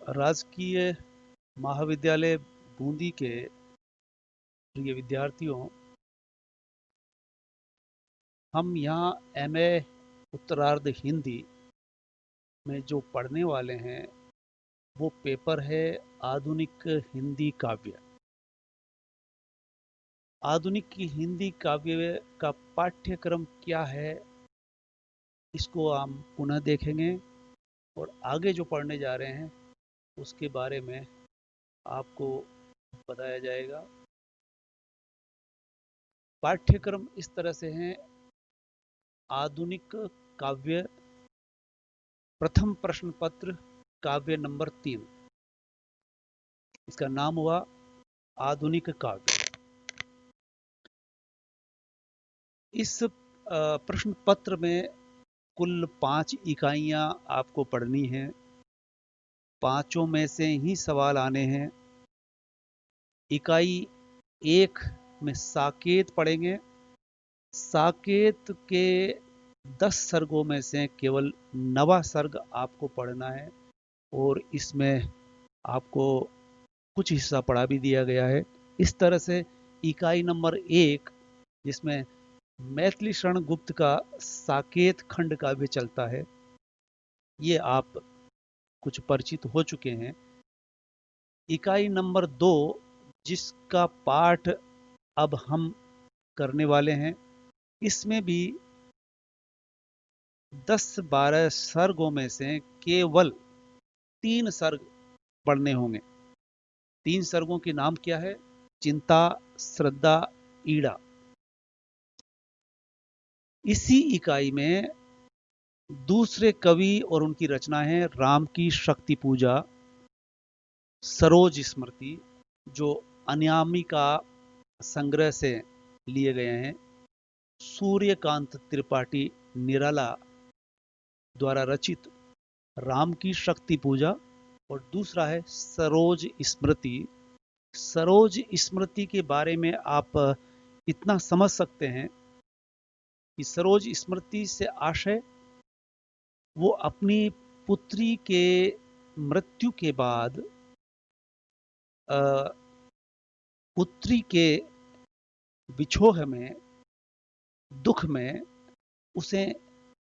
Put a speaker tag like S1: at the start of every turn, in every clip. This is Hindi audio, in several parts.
S1: राजकीय महाविद्यालय बूंदी के प्रिय विद्यार्थियों, हम यहाँ एमए उत्तरार्ध हिंदी में जो पढ़ने वाले हैं वो पेपर है आधुनिक हिंदी काव्य। आधुनिक की हिंदी काव्य का पाठ्यक्रम क्या है, इसको हम पुनः देखेंगे और आगे जो पढ़ने जा रहे हैं उसके बारे में आपको बताया जाएगा। पाठ्यक्रम इस तरह से है: आधुनिक काव्य, प्रथम प्रश्न पत्र, काव्य नंबर 3। इसका नाम हुआ आधुनिक काव्य। इस प्रश्न पत्र में कुल 5 इकाइयां आपको पढ़नी हैं। पांचों में से ही सवाल आने हैं। इकाई 1 में साकेत पढ़ेंगे। साकेत के 10 सर्गों में से केवल 9वां सर्ग आपको पढ़ना है और इसमें आपको कुछ हिस्सा पढ़ा भी दिया गया है। इस तरह से इकाई नंबर 1, जिसमें मैथिली शरण गुप्त का साकेत खंड काव्य चलता है, ये आप कुछ परिचित हो चुके हैं। इकाई नंबर 2, जिसका पाठ अब हम करने वाले हैं, इसमें भी 10-12 सर्गों में से केवल 3 सर्ग पढ़ने होंगे। 3 सर्गों के नाम क्या है? चिंता, श्रद्धा, ईड़ा। इसी इकाई में दूसरे कवि और उनकी रचना है राम की शक्ति पूजा, सरोज स्मृति, जो अनामिका संग्रह से लिए गए हैं। सूर्यकांत त्रिपाठी निराला द्वारा रचित राम की शक्ति पूजा। और दूसरा है सरोज स्मृति। सरोज स्मृति के बारे में आप इतना समझ सकते हैं कि सरोज स्मृति से आशय वो अपनी पुत्री के मृत्यु के बाद पुत्री के विछोह में, दुख में उसे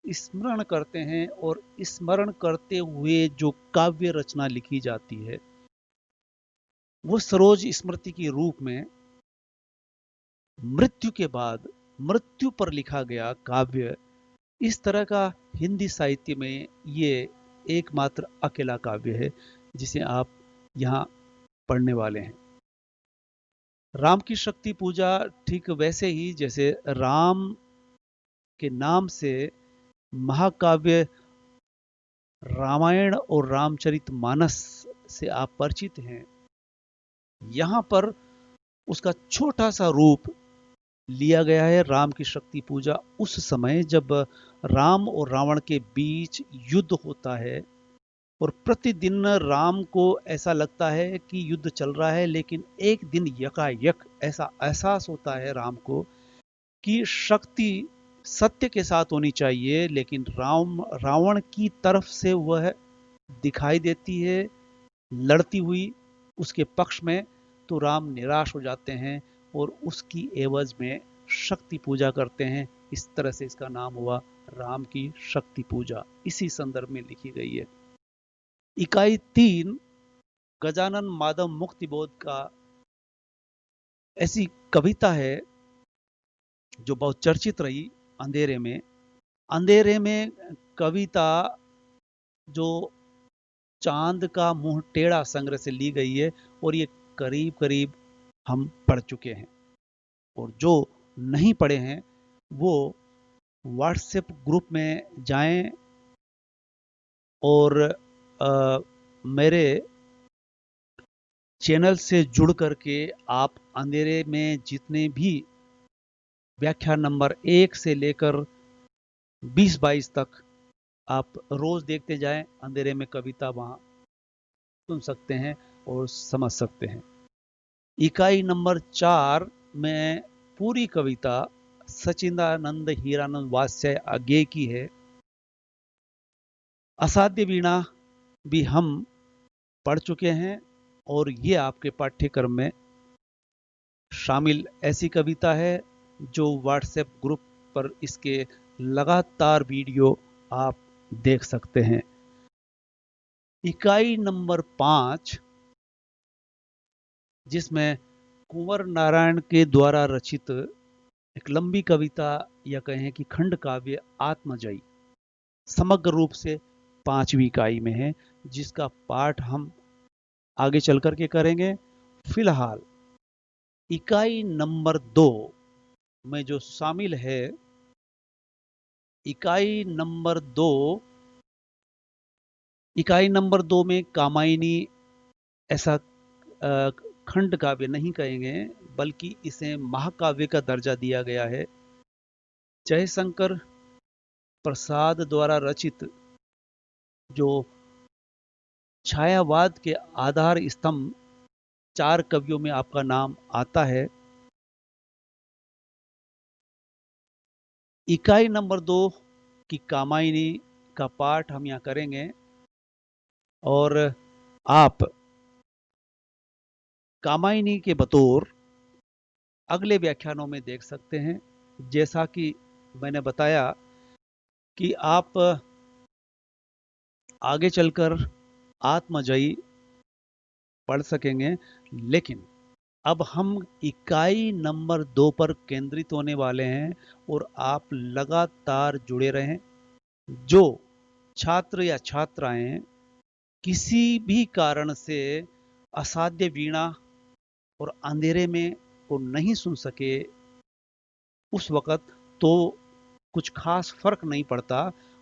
S1: स्मरण करते हैं और स्मरण करते हुए जो काव्य रचना लिखी जाती है वो सरोज स्मृति के रूप में मृत्यु के बाद, मृत्यु पर लिखा गया काव्य। इस तरह का हिंदी साहित्य में ये एकमात्र अकेला काव्य है जिसे आप यहाँ पढ़ने वाले हैं। राम की शक्ति पूजा ठीक वैसे ही जैसे राम के नाम से महाकाव्य रामायण और रामचरितमानस से आप परिचित हैं, यहां पर उसका छोटा सा रूप लिया गया है। राम की शक्ति पूजा उस समय जब राम और रावण के बीच युद्ध होता है और प्रतिदिन राम को ऐसा लगता है कि युद्ध चल रहा है, लेकिन एक दिन यकायक ऐसा एहसास होता है राम को कि शक्ति सत्य के साथ होनी चाहिए, लेकिन रावण की तरफ से वह दिखाई देती है लड़ती हुई उसके पक्ष में। तो राम निराश हो जाते हैं और उसकी एवज में शक्ति पूजा करते हैं। इस तरह से इसका नाम हुआ राम की शक्ति पूजा। इसी संदर्भ में लिखी गई है। इकाई 3 गजानन माधव मुक्तिबोध का ऐसी कविता है जो बहुत चर्चित रही, अंधेरे में। अंधेरे में कविता जो चांद का मुंह टेढ़ा संग्रह से ली गई है और ये करीब करीब हम पढ़ चुके हैं। और जो नहीं पढ़े हैं वो व्हाट्सएप ग्रुप में जाएं और मेरे चैनल से जुड़ करके आप अंधेरे में जितने भी व्याख्यान नंबर 1 से लेकर 20-22 तक आप रोज देखते जाएं। अंधेरे में कविता वहां सुन सकते हैं और समझ सकते हैं। इकाई नंबर 4 में पूरी कविता सचिदानंद हीरानंद वात्स्याय आज्ञे की है। असाध्य वीणा भी हम पढ़ चुके हैं और ये आपके पाठ्यक्रम में शामिल ऐसी कविता है जो व्हाट्सएप ग्रुप पर इसके लगातार वीडियो आप देख सकते हैं। इकाई नंबर 5, जिसमें कुंवर नारायण के द्वारा रचित एक लंबी कविता या कहें कि खंड काव्य आत्मजयी समग्र रूप से 5वीं इकाई में है, जिसका पाठ हम आगे चल करके करेंगे। फिलहाल इकाई नंबर 2 में जो शामिल है, इकाई नंबर 2 इकाई नंबर 2 में कामायनी ऐसा खंड काव्य नहीं कहेंगे, बल्कि इसे महाकाव्य का दर्जा दिया गया है। जयशंकर प्रसाद द्वारा रचित जो छायावाद के आधार स्तंभ 4 कवियों में आपका नाम आता है। इकाई नंबर 2 की कामायनी का पाठ हम यहाँ करेंगे और आप कामायनी के बतौर अगले व्याख्यानों में देख सकते हैं। जैसा कि मैंने बताया कि आप आगे चलकर आत्मजयी पढ़ सकेंगे, लेकिन अब हम इकाई नंबर 2 पर केंद्रित होने वाले हैं और आप लगातार जुड़े रहें। जो छात्र या छात्राएं किसी भी कारण से असाध्य वीणा और अंधेरे में को नहीं सुन सके, उस वक्त तो कुछ खास फर्क नहीं पड़ता।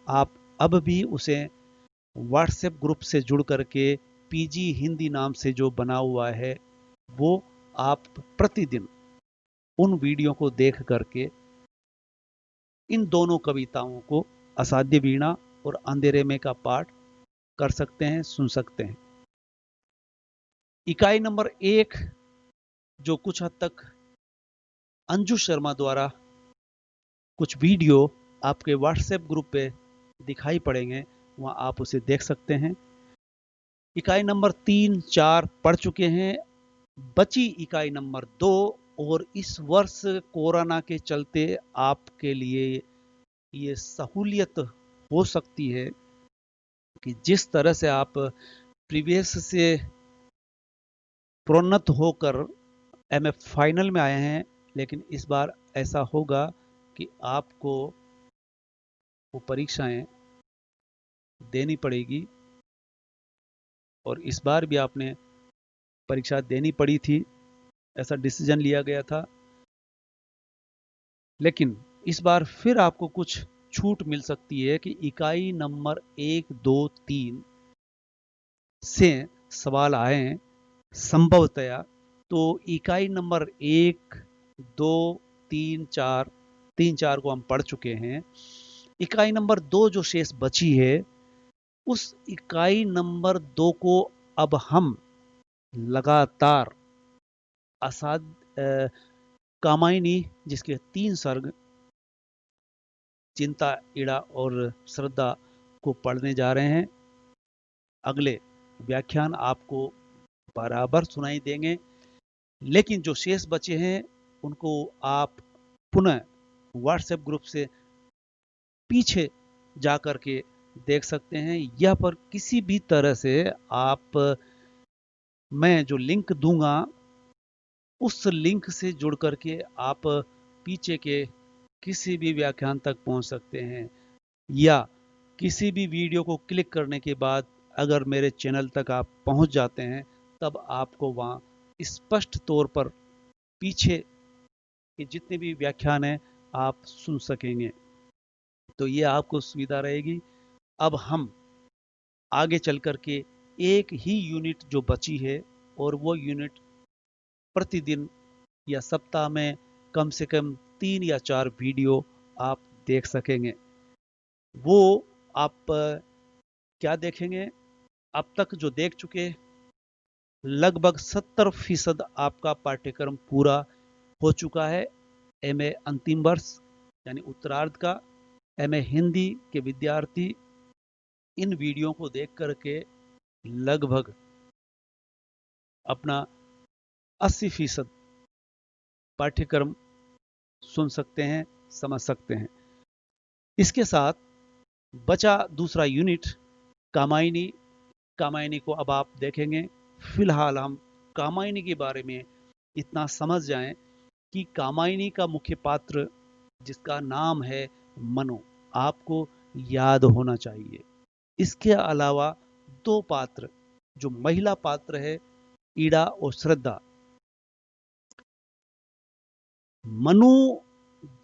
S1: आप अब भी उसे व्हाट्सएप ग्रुप से जुड़ करके पीजी हिंदी नाम से जो बना हुआ है, वो आप प्रतिदिन उन वीडियो को देख करके इन दोनों कविताओं को, असाध्य वीणा और अंधेरे में का पाठ कर सकते हैं, सुन सकते हैं। इकाई नंबर 1 जो कुछ हद तक अंजू शर्मा द्वारा कुछ वीडियो आपके व्हाट्सएप ग्रुप पे दिखाई पड़ेंगे, वहां आप उसे देख सकते हैं। इकाई नंबर 3, 4 पढ़ चुके हैं। बची इकाई नंबर 2, और इस वर्ष कोरोना के चलते आपके लिए ये सहूलियत हो सकती है कि जिस तरह से आप प्रीवियस से प्रोन्नत होकर एमए फाइनल में आए हैं, लेकिन इस बार ऐसा होगा कि आपको वो परीक्षाएं देनी पड़ेगी। और इस बार भी आपने परीक्षा देनी पड़ी थी, ऐसा डिसीजन लिया गया था। लेकिन इस बार फिर आपको कुछ छूट मिल सकती है कि इकाई नंबर 1, 2, 3 से सवाल आए संभवतया। तो इकाई नंबर 1, 2, 3, 4, 3-4 को हम पढ़ चुके हैं। इकाई नंबर 2 जो शेष बची है, उस इकाई नंबर 2 को अब हम लगातार कामायनी, जिसके 3 सर्ग चिंता, इड़ा और श्रद्धा को पढ़ने जा रहे हैं। अगले व्याख्यान आपको बराबर सुनाई देंगे, लेकिन जो शेष बचे हैं उनको आप पुनः व्हाट्सएप ग्रुप से पीछे जा करके देख सकते हैं, या पर किसी भी तरह से आप, मैं जो लिंक दूंगा उस लिंक से जुड़ करके आप पीछे के किसी भी व्याख्यान तक पहुंच सकते हैं, या किसी भी वीडियो को क्लिक करने के बाद अगर मेरे चैनल तक आप पहुंच जाते हैं, तब आपको वहां स्पष्ट तौर पर पीछे के जितने भी व्याख्यान हैं आप सुन सकेंगे। तो ये आपको सुविधा रहेगी। अब हम आगे चल करके एक ही यूनिट जो बची है, और वो यूनिट प्रतिदिन या सप्ताह में कम से कम 3 या 4 वीडियो आप देख सकेंगे। वो आप क्या देखेंगे? अब तक जो देख चुके, लगभग 70% आपका पाठ्यक्रम पूरा हो चुका है। एमए अंतिम वर्ष यानी उत्तरार्ध का एमए हिंदी के विद्यार्थी इन वीडियो को देख करके लगभग अपना 80% पाठ्यक्रम सुन सकते हैं, समझ सकते हैं। इसके साथ बचा दूसरा यूनिट कामायनी। कामायनी को अब आप देखेंगे। फिलहाल हम कामायनी के बारे में इतना समझ जाएं कि कामायनी का मुख्य पात्र जिसका नाम है मनु, आपको याद होना चाहिए। इसके अलावा दो पात्र, जो महिला पात्र है ईड़ा और श्रद्धा। मनु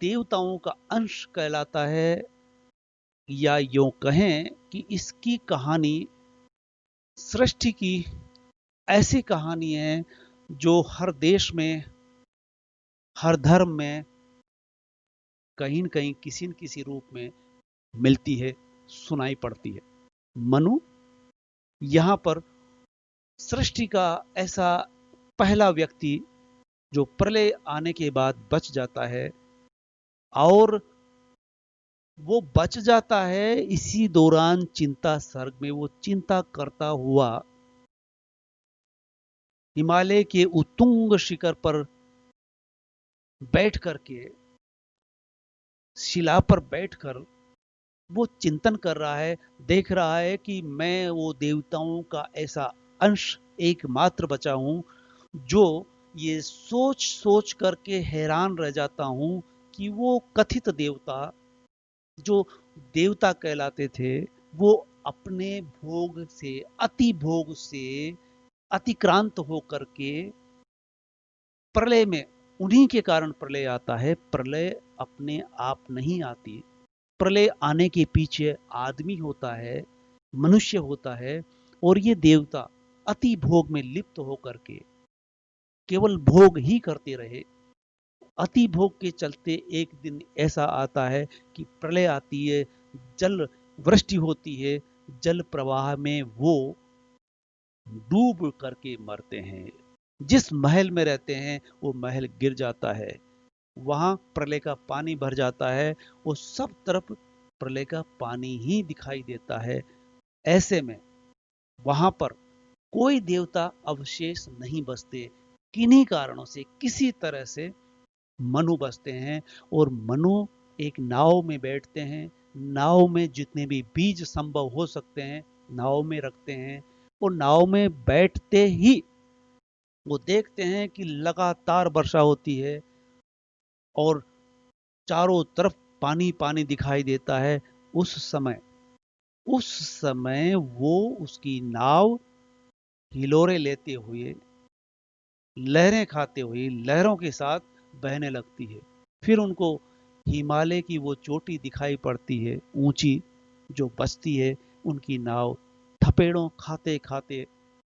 S1: देवताओं का अंश कहलाता है, या यूं कहें कि इसकी कहानी सृष्टि की ऐसी कहानी है जो हर देश में, हर धर्म में कहीं न कहीं किसी न किसी रूप में मिलती है, सुनाई पड़ती है। मनु यहां पर सृष्टि का ऐसा पहला व्यक्ति जो प्रलय आने के बाद बच जाता है, और वो बच जाता है इसी दौरान चिंता सर्ग में वो चिंता करता हुआ हिमालय के उत्तुंग शिखर पर बैठ करके, शिला पर बैठकर वो चिंतन कर रहा है, देख रहा है कि मैं वो देवताओं का ऐसा अंश एकमात्र बचा हूं, जो ये सोच सोच करके हैरान रह जाता हूं कि वो कथित देवता, जो देवता कहलाते थे, वो अपने भोग से, अति भोग से अतिक्रांत होकर के प्रलय में, उन्हीं के कारण प्रलय आता है। प्रलय अपने आप नहीं आती। प्रलय आने के पीछे आदमी होता है, मनुष्य होता है, और ये देवता अति भोग में लिप्त होकर के केवल भोग ही करते रहे। अति भोग के चलते एक दिन ऐसा आता है कि प्रलय आती है, जल वृष्टि होती है, जल प्रवाह में वो डूब करके मरते हैं। जिस महल में रहते हैं वो महल गिर जाता है, वहां प्रलय का पानी भर जाता है, वो सब तरफ प्रलय का पानी ही दिखाई देता है। ऐसे में वहां पर कोई देवता अवशेष नहीं बचते। किन्हीं कारणों से, किसी तरह से मनु बचते हैं, और मनु एक नाव में बैठते हैं। नाव में जितने भी बीज संभव हो सकते हैं नाव में रखते हैं, और नाव में बैठते ही वो देखते हैं कि लगातार वर्षा होती है और चारों तरफ पानी पानी दिखाई देता है। उस समय वो उसकी नाव हिलोरे लेते हुए, लहरें खाते हुए, लहरों के साथ बहने लगती है। फिर उनको हिमालय की वो चोटी दिखाई पड़ती है ऊंची, जो बसती है। उनकी नाव थपेड़ों खाते खाते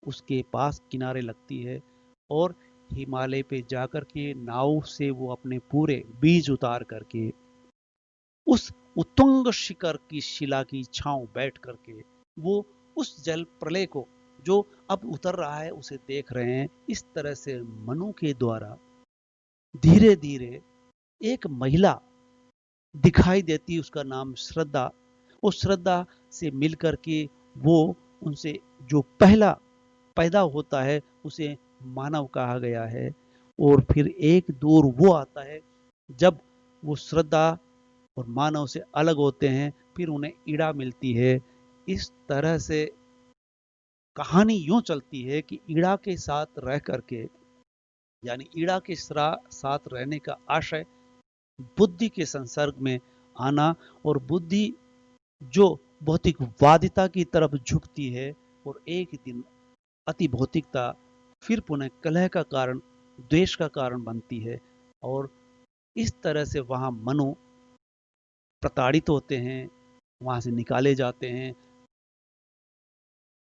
S1: उसके पास किनारे लगती है, और हिमालय पे जाकर के नाव से वो अपने पूरे बीज उतार करके उस उत्तुंग शिखर की शिला की छांव बैठ करके वो उस जल प्रलय को जो अब उतर रहा है उसे देख रहे हैं। इस तरह से मनु के द्वारा धीरे धीरे एक महिला दिखाई देती, उसका नाम श्रद्धा। उस श्रद्धा से मिलकर के वो, उनसे जो पहला पैदा होता है उसे मानव कहा गया है। और फिर एक दौर वो आता है जब वो श्रद्धा और मानव से अलग होते हैं, फिर उन्हें ईड़ा मिलती है। इस तरह से कहानी यूं चलती है कि ईड़ा के साथ रह करके, यानी ईड़ा के साथ रहने का आशय बुद्धि के संसर्ग में आना, और बुद्धि जो भौतिकवादिता की तरफ झुकती है, और एक दिन अति भौतिकता फिर पुनः कलह का कारण, द्वेष का कारण बनती है। और इस तरह से वहां मनु प्रताड़ित होते हैं, वहां से निकाले जाते हैं,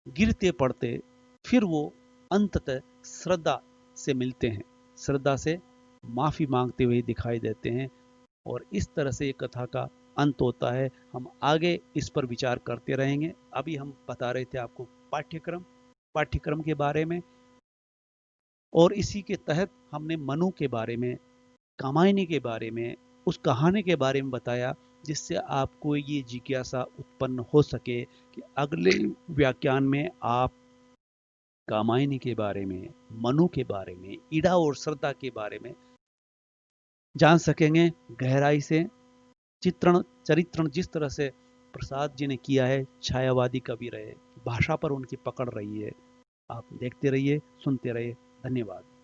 S1: गिरते पड़ते। फिर वो अंततः श्रद्धा से मिलते हैं, श्रद्धा से माफी मांगते हुए दिखाई देते हैं, और इस तरह से ये कथा का अंत होता है। हम आगे इस पर विचार करते रहेंगे। अभी हम बता रहे थे आपको पाठ्यक्रम के बारे में, और इसी के तहत हमने मनु के बारे में, कामायनी के बारे में, उस कहानी के बारे में बताया, जिससे आपको ये जिज्ञासा उत्पन्न हो सके कि अगले व्याख्यान में आप कामायनी के बारे में, मनु के बारे में, इड़ा और श्रद्धा के बारे में जान सकेंगे गहराई से। चरित्रण जिस तरह से प्रसाद जी ने किया है, छायावादी कवि रहे, भाषा पर उनकी पकड़ रही है। आप देखते रहिए, सुनते रहिए। धन्यवाद।